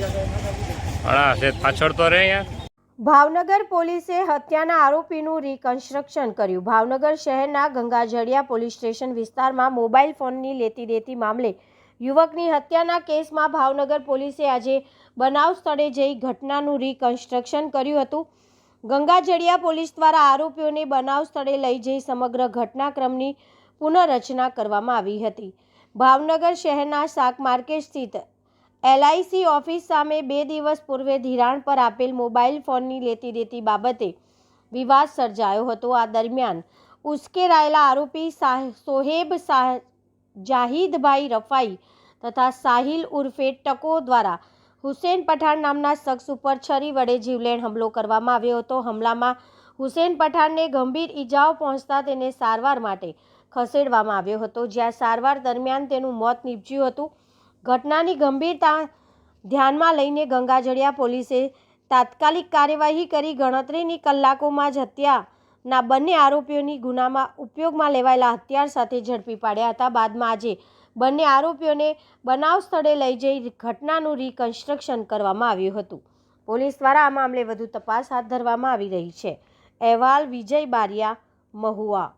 પાછળ તો રે યાર। ભાવનગર પોલીસે હત્યાના આરોપીનું રિકન્સ્ટ્રક્શન કર્યું। ભાવનગર શહેરના ગંગાજળિયા પોલીસ સ્ટેશન વિસ્તારમાં મોબાઈલ ફોનની લેતી દેતી મામલે યુવકની હત્યાના કેસમાં ભાવનગર પોલીસે આજે બનાવ સ્થળે જઈ ઘટનાનું રિકન્સ્ટ્રક્શન કર્યું હતું। ગંગાજળિયા પોલીસ દ્વારા આરોપીઓને બનાવ સ્થળે લઈ જઈ સમગ્ર ઘટનાક્રમની પુનઃરચના કરવામાં આવી હતી। ભાવનગર શહેરના શાક માર્કેટ સ્થિત LIC ઓફિસ સામે 2 દિવસ પૂર્વે ધિરાણ પર આપેલ મોબાઈલ ફોનની લેતી દેતી બાબતે વિવાદ સર્જાયો હતો। આ દરમિયાન ઉશ્કેરાયેલા આરોપી સોહેબ જાહિદભાઈ રફાઈ તથા સાહિલ ઉર્ફે ટકો દ્વારા હુસેન પઠાણ નામના શખ્સ ઉપર છરી વડે જીવલેણ હુમલો કરવામાં આવ્યો હતો। હુમલામાં હુસેન પઠાણને ગંભીર ઈજાઓ પહોંચતા તેને સારવાર માટે ખસેડવામાં આવ્યો હતો, જ્યાં સારવાર દરમિયાન તેનું મોત નીપજ્યું હતું। ઘટનાની ગંભીરતા ધ્યાનમાં લઈને ગંગાજળિયા પોલીસે તાત્કાલિક કાર્યવાહી કરી ગણતરીની કલાકોમાં જ હત્યાના બંને આરોપીઓની ગુનામાં ઉપયોગમાં લેવાયેલા હથિયાર સાથે ઝડપી પાડ્યા હતા। બાદમાં આજે બંને આરોપીઓને બનાવ સ્થળે લઈ જઈ ઘટનાનું રિકન્સ્ટ્રક્શન કરવામાં આવ્યું હતું। પોલીસ દ્વારા આ મામલે વધુ તપાસ હાથ ધરવામાં આવી રહી છે। અહેવાલ વિજય બારિયા, મહુવા।